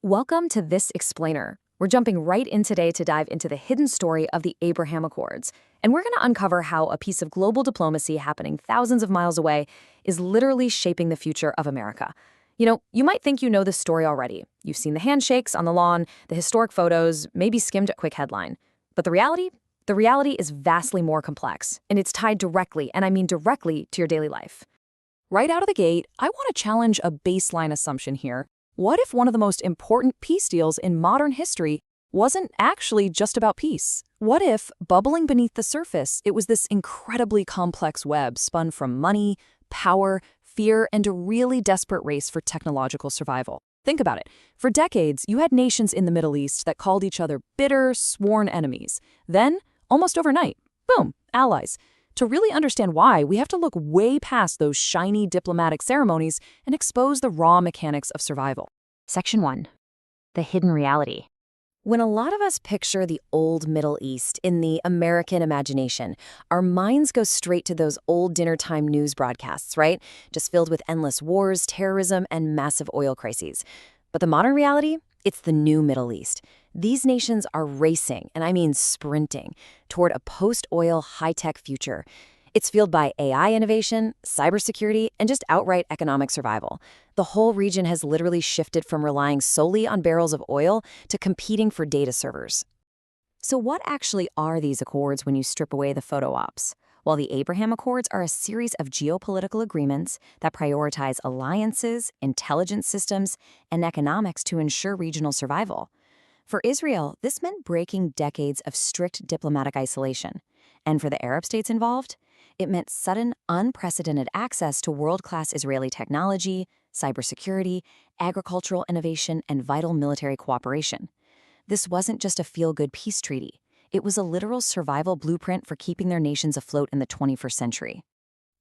Welcome to This Explainer. We're jumping right in today to dive into the hidden story of the Abraham Accords, and we're going to uncover how a piece of global diplomacy happening thousands of miles away is literally shaping the future of America. You might think you know this story already. You've seen the handshakes on the lawn, the historic photos, maybe skimmed a quick headline. But the reality? The reality is vastly more complex, and it's tied directly, and I mean directly, to your daily life. Right out of the gate, I want to challenge a baseline assumption here. What if one of the most important peace deals in modern history wasn't actually just about peace? What if, bubbling beneath the surface, it was this incredibly complex web spun from money, power, fear, and a really desperate race for technological survival? Think about it. For decades, you had nations in the Middle East that called each other bitter, sworn enemies. Then, almost overnight, boom, allies. To really understand why, we have to look way past those shiny diplomatic ceremonies and expose the raw mechanics of survival. Section 1. The hidden reality. When a lot of us picture the old Middle East in the American imagination, our minds go straight to those old dinner-time news broadcasts, right? Just filled with endless wars, terrorism, and massive oil crises. But the modern reality? It's the new Middle East. These nations are racing, and I mean sprinting, toward a post-oil high-tech future. It's fueled by AI innovation, cybersecurity, and just outright economic survival. The whole region has literally shifted from relying solely on barrels of oil to competing for data servers. So what actually are these accords when you strip away the photo ops? Well, the Abraham Accords are a series of geopolitical agreements that prioritize alliances, intelligence systems, and economics to ensure regional survival. For Israel, this meant breaking decades of strict diplomatic isolation. And for the Arab states involved, it meant sudden, unprecedented access to world-class Israeli technology, cybersecurity, agricultural innovation, and vital military cooperation. This wasn't just a feel-good peace treaty. It was a literal survival blueprint for keeping their nations afloat in the 21st century.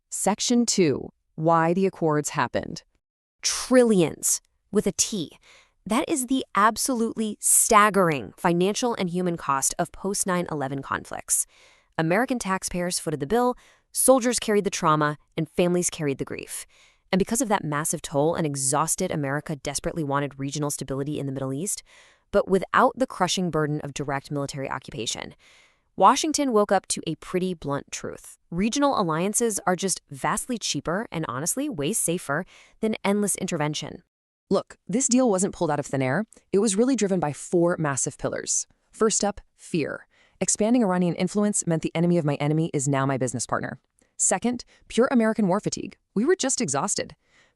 Section 2. Why the Accords happened. Trillions, with a T. That is the absolutely staggering financial and human cost of post-9/11 conflicts. American taxpayers footed the bill, soldiers carried the trauma, and families carried the grief. And because of that massive toll, an exhausted America desperately wanted regional stability in the Middle East, but without the crushing burden of direct military occupation. Washington woke up to a pretty blunt truth. Regional alliances are just vastly cheaper and honestly way safer than endless intervention. Look, this deal wasn't pulled out of thin air. It was really driven by 4 massive pillars. First up, fear. Expanding Iranian influence meant the enemy of my enemy is now my business partner. Second, pure American war fatigue. We were just exhausted.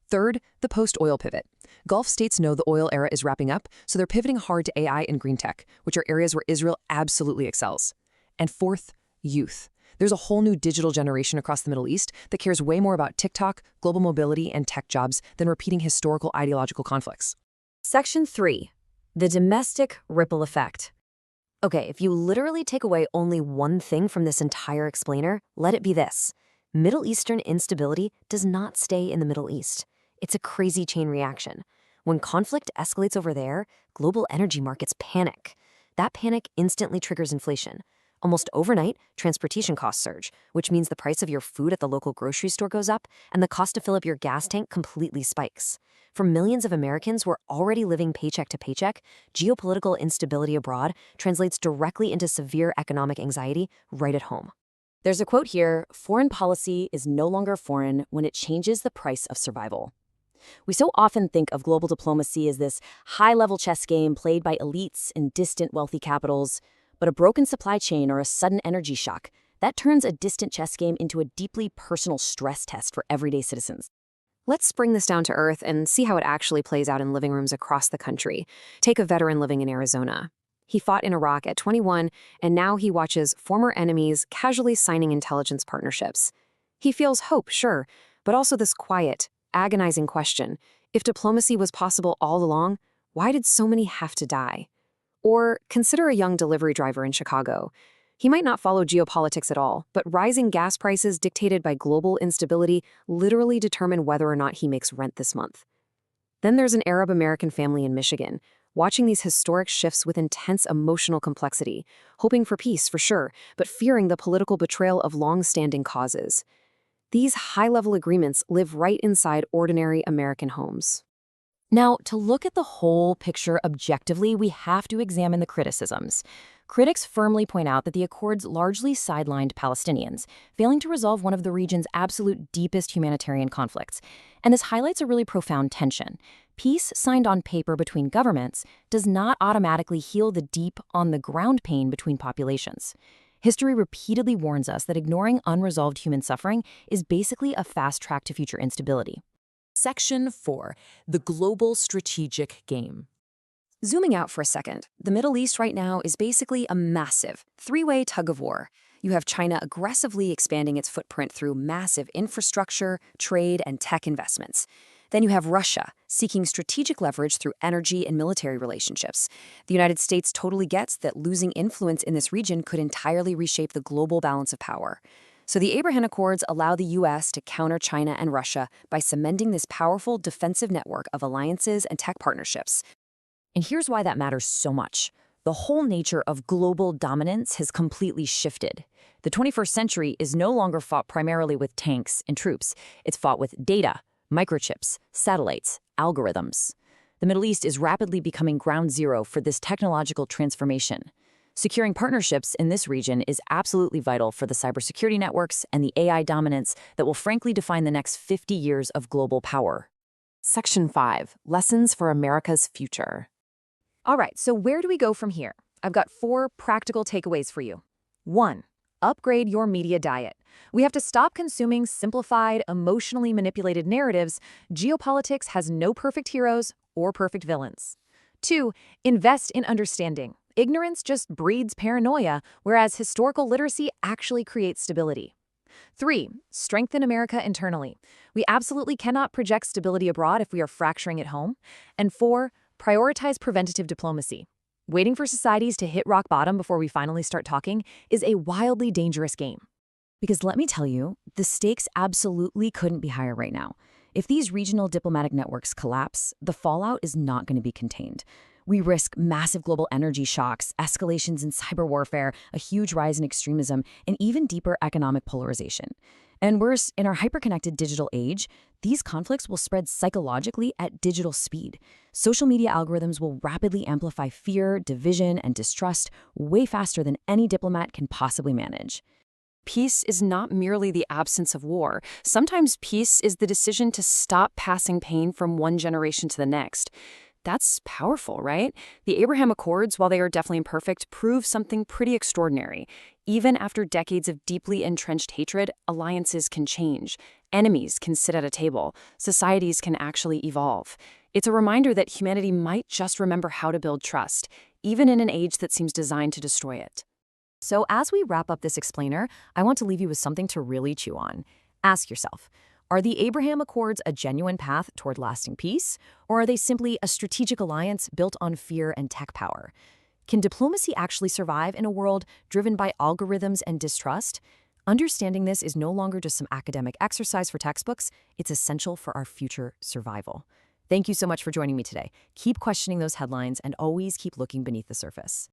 Third, the post-oil pivot. Gulf states know the oil era is wrapping up, so they're pivoting hard to AI and green tech, which are areas where Israel absolutely excels. And fourth, youth. There's a whole new digital generation across the Middle East that cares way more about TikTok, global mobility, and tech jobs than repeating historical ideological conflicts. Section 3. The domestic ripple effect. Okay, if you literally take away only one thing from this entire explainer, let it be this. Middle Eastern instability does not stay in the Middle East. It's a crazy chain reaction. When conflict escalates over there, global energy markets panic. That panic instantly triggers inflation. Almost overnight, transportation costs surge, which means the price of your food at the local grocery store goes up and the cost to fill up your gas tank completely spikes. For millions of Americans who are already living paycheck to paycheck, geopolitical instability abroad translates directly into severe economic anxiety right at home. There's a quote here, "Foreign policy is no longer foreign when it changes the price of survival." We so often think of global diplomacy as this high-level chess game played by elites in distant wealthy capitals, but a broken supply chain or a sudden energy shock, that turns a distant chess game into a deeply personal stress test for everyday citizens. Let's bring this down to earth and see how it actually plays out in living rooms across the country. Take a veteran living in Arizona. He fought in Iraq at 21, and now he watches former enemies casually signing intelligence partnerships. He feels hope, sure, but also this quiet, agonizing question. If diplomacy was possible all along, why did so many have to die? Or consider a young delivery driver in Chicago. He might not follow geopolitics at all, but rising gas prices dictated by global instability literally determine whether or not he makes rent this month. Then there's an Arab-American family in Michigan, watching these historic shifts with intense emotional complexity, hoping for peace for sure, but fearing the political betrayal of long-standing causes. These high-level agreements live right inside ordinary American homes. Now, to look at the whole picture objectively, we have to examine the criticisms. Critics firmly point out that the Accords largely sidelined Palestinians, failing to resolve one of the region's absolute deepest humanitarian conflicts. And this highlights a really profound tension. Peace signed on paper between governments does not automatically heal the deep, on-the-ground pain between populations. History repeatedly warns us that ignoring unresolved human suffering is basically a fast track to future instability. Section 4. The Global Strategic Game. Zooming out for a second, the Middle East right now is basically a massive, three-way tug-of-war. You have China aggressively expanding its footprint through massive infrastructure, trade, and tech investments. Then you have Russia, seeking strategic leverage through energy and military relationships. The United States totally gets that losing influence in this region could entirely reshape the global balance of power. So the Abraham Accords allow the U.S. to counter China and Russia by cementing this powerful defensive network of alliances and tech partnerships. And here's why that matters so much. The whole nature of global dominance has completely shifted. The 21st century is no longer fought primarily with tanks and troops. It's fought with data, microchips, satellites, algorithms. The Middle East is rapidly becoming ground zero for this technological transformation. Securing partnerships in this region is absolutely vital for the cybersecurity networks and the AI dominance that will frankly define the next 50 years of global power. Section 5. Lessons for America's Future. All right, so where do we go from here? I've got 4 practical takeaways for you. 1. Upgrade your media diet. We have to stop consuming simplified, emotionally manipulated narratives. Geopolitics has no perfect heroes or perfect villains. 2. Invest in understanding. Ignorance just breeds paranoia, whereas historical literacy actually creates stability. 3. Strengthen America internally. We absolutely cannot project stability abroad if we are fracturing at home. And 4. Prioritize preventative diplomacy. Waiting for societies to hit rock bottom before we finally start talking is a wildly dangerous game. Because let me tell you, the stakes absolutely couldn't be higher right now. If these regional diplomatic networks collapse, the fallout is not going to be contained. We risk massive global energy shocks, escalations in cyber warfare, a huge rise in extremism, and even deeper economic polarization. And worse, in our hyperconnected digital age, these conflicts will spread psychologically at digital speed. Social media algorithms will rapidly amplify fear, division, and distrust way faster than any diplomat can possibly manage. Peace is not merely the absence of war. Sometimes peace is the decision to stop passing pain from one generation to the next. That's powerful, right? The Abraham Accords, while they are definitely imperfect, prove something pretty extraordinary. Even after decades of deeply entrenched hatred, alliances can change. Enemies can sit at a table. Societies can actually evolve. It's a reminder that humanity might just remember how to build trust, even in an age that seems designed to destroy it. So as we wrap up this explainer, I want to leave you with something to really chew on. Ask yourself, are the Abraham Accords a genuine path toward lasting peace, or are they simply a strategic alliance built on fear and tech power? Can diplomacy actually survive in a world driven by algorithms and distrust? Understanding this is no longer just some academic exercise for textbooks, it's essential for our future survival. Thank you so much for joining me today. Keep questioning those headlines and always keep looking beneath the surface.